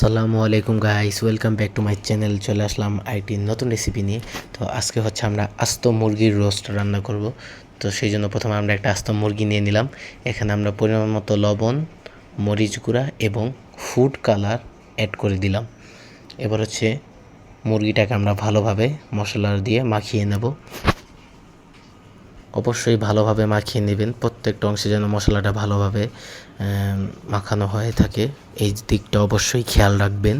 আসসালামু আলাইকুম guys, welcome back to my channel. চলে আসলাম আইটি নতুন রেসিপি নিয়ে। তো আজকে হচ্ছে আমরা আস্ত মুরগির রোস্ট রান্না করব। তো সেই জন্য প্রথমে আমরা একটা আস্ত মুরগি নিয়ে নিলাম। এখানে আমরা পরিমাণ মতো লবণ, মরিচ গুঁড়া এবং ফুড কালার অ্যাড করে দিলাম। এবার হচ্ছে মুরগিটাকে আমরা ভালোভাবে মশলা দিয়ে মাখিয়ে নেব। অবশ্যই ভালোভাবে মাখিয়ে নেবেন, প্রত্যেকটা অংশে যেন মশলাটা ভালোভাবে মাখানো হয়ে থাকে, এই দিকটা অবশ্যই খেয়াল রাখবেন।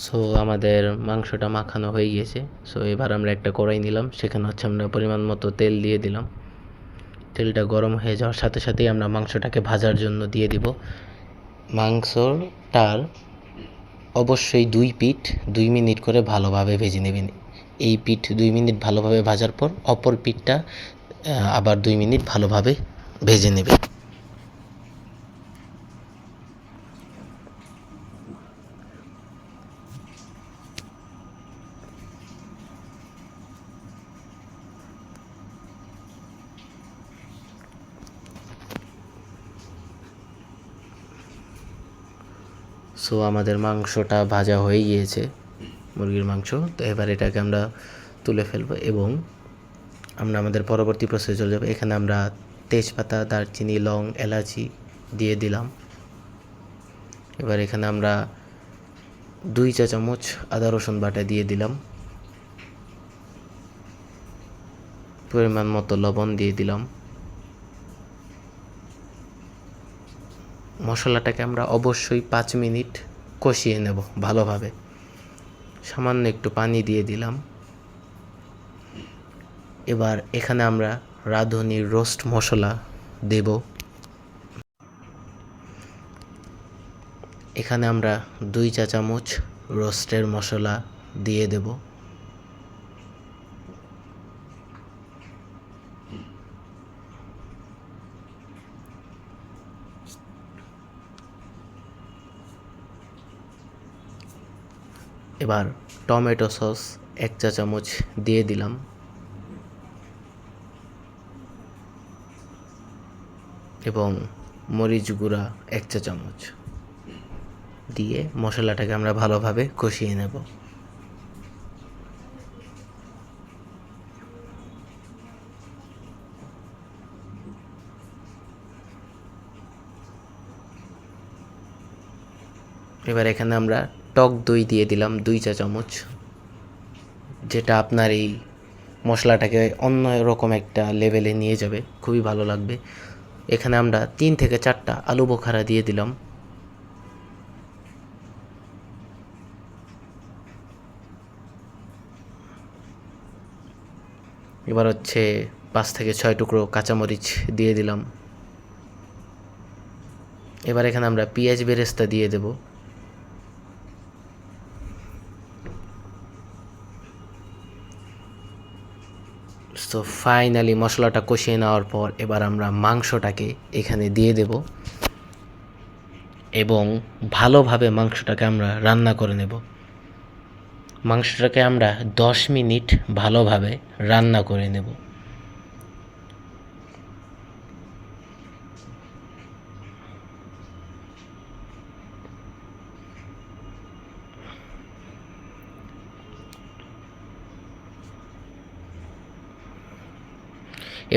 সো আমাদের মাংসটা মাখানো হয়ে গিয়েছে। সো এবার আমরা একটা কড়াই নিলাম, সেখানে হচ্ছে আমরা পরিমাণ মতো তেল দিয়ে দিলাম। তেলটা গরম হয়ে যাওয়ার সাথে সাথেই আমরা মাংসটাকে ভাজার জন্য দিয়ে দিব। মাংসটার অবশ্যই 2 পিঠ 2 মিনিট করে ভালোভাবে ভেজে নেবেন। এই পিঠ 2 মিনিট ভালোভাবে ভাজার পর অপর পিঠটা আবার 2 মিনিট ভালোভাবে ভেজে নেবেন। সো আমাদের মাংসটা ভাজা হয়ে গিয়েছে, মুরগির মাংস। তো এবার এটাকে আমরা তুলে ফেলবো এবং আমরা আমাদের পরবর্তী প্রসেসে চলে যাব। এখানে আমরা তেজপাতা, দারচিনি, লং, এলাচি দিয়ে দিলাম। এবার এখানে আমরা 2 চা চামচ আদা রসুন বাটা দিয়ে দিলাম। পরিমাণ মতো লবণ দিয়ে দিলাম। মশলাটাকে আমরা অবশ্যই 5 মিনিট কষিয়ে নেব ভালোভাবে। সামান্য একটু পানি দিয়ে দিলাম। এবার এখানে আমরা রাঁধুনি রোস্ট মশলা দেব। এখানে আমরা 2 চা চামচ রোস্টের মশলা দিয়ে দেব। এবার টমেটো সস 1 চা চামচ দিয়ে দিলাম এবং মরিচ গুঁড়া 1 চা চামচ দিয়ে মশলাটাকে আমরা ভালোভাবে কষিয়ে নেব। এবার এখানে আমরা টক দই দিয়ে দিলাম 2 চা চামচ, যেটা আপনার এই মশলাটাকে অন্য রকম একটা লেভেলে নিয়ে যাবে, খুবই ভালো লাগবে। এখানে আমরা 3 থেকে 4টা আলু বোখারা দিয়ে দিলাম। এবার হচ্ছে 5 থেকে 6 টুকরো কাঁচামরিচ দিয়ে দিলাম। এবার এখানে আমরা পেঁয়াজ বেরেস্তা দিয়ে দেব। সো ফাইনালি মশলাটা কষিয়ে নেওয়ার পর এবার আমরা মাংসটাকে এখানে দিয়ে দেব এবং ভালোভাবে মাংসটাকে আমরা রান্না করে নেব। মাংসটাকে আমরা 10 মিনিট ভালোভাবে রান্না করে নেব।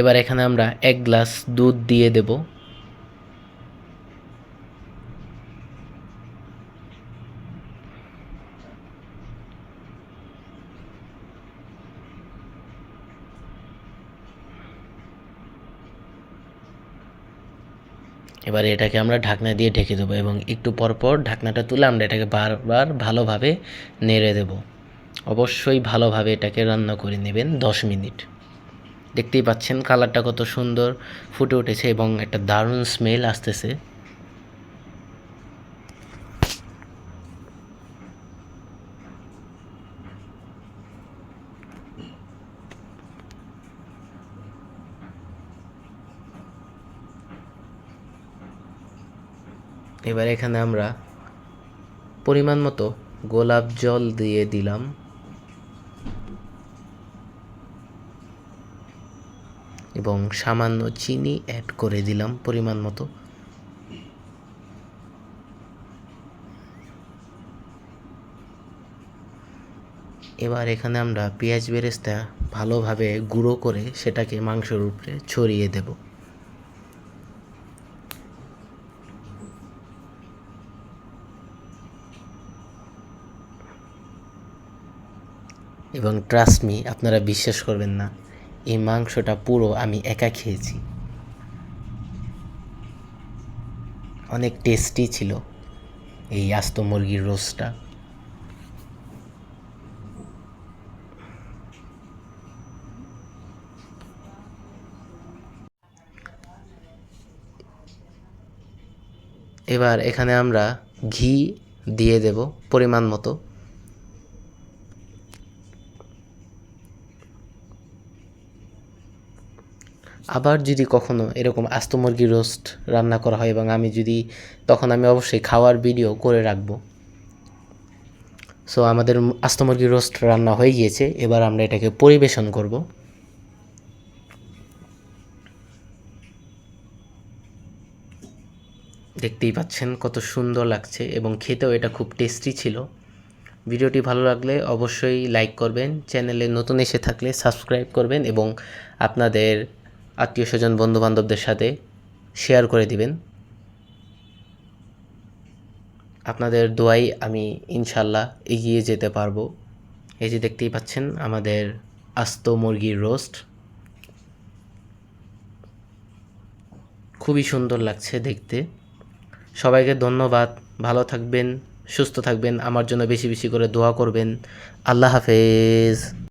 এবার এখানে আমরা 1 গ্লাস দুধ দিয়ে দেব। এবার এটাকে আমরা ঢাকনা দিয়ে ঢেকে দেবো এবং একটু পর পর ঢাকনাটা তুলে আমরা এটাকে বারবার ভালোভাবে নেড়ে দেব। অবশ্যই ভালোভাবে এটাকে রান্না করে নেবেন 10 মিনিট। দেখতেই পাচ্ছেন কালারটা কত সুন্দর ফুটে উঠেছে এবং একটা দারুণ স্মেল আসতেছে। এবার এখানে আমরা পরিমাণ মতো গোলাপ জল দিয়ে দিলাম। এবং সামান্য চিনি অ্যাড করে দিলাম পরিমাণ মতো। এবার এখানে আমরা পেঁয়াজ বেরেস্তা ভালোভাবে গুঁড়ো করে সেটাকে মাংসের উপরে ছড়িয়ে দেব। এবং ট্রাস্ট মি, আপনারা বিশ্বাস করবেন না, এই মাংসটা পুরো আমি একা খেয়েছি। অনেক টেস্টি ছিল এই আস্ত মুরগির রোস্টটা। এবার এখানে আমরা ঘি দিয়ে দেব পরিমাণ মতো। আবার যদি কখনো এরকম আস্ত মুরগির রোস্ট রান্না করা হয় এবং তখন আমি অবশ্যই খাওয়ার ভিডিও করে রাখবো। সো আমাদের আস্ত মুরগির রোস্ট রান্না হয়ে গিয়েছে, এবার আমরা এটাকে পরিবেশন করব। দেখতেই পাচ্ছেন কত সুন্দর লাগছে এবং খেতেও এটা খুব টেস্টি ছিল। ভিডিওটি ভালো লাগলে অবশ্যই লাইক করবেন, চ্যানেলে নতুন এসে থাকলে সাবস্ক্রাইব করবেন এবং আপনাদের আত্মীয় স্বজন বন্ধুবান্ধবদের সাথে শেয়ার করে দিবেন। আপনাদের দোয়াই আমি ইনশাল্লাহ এগিয়ে যেতে পারবো। এই যে দেখতেই পাচ্ছেন আমাদের আস্ত মুরগির রোস্ট, খুবই সুন্দর লাগছে দেখতে। সবাইকে ধন্যবাদ, ভালো থাকবেন, সুস্থ থাকবেন, আমার জন্য বেশি বেশি করে দোয়া করবেন। আল্লাহ হাফেজ।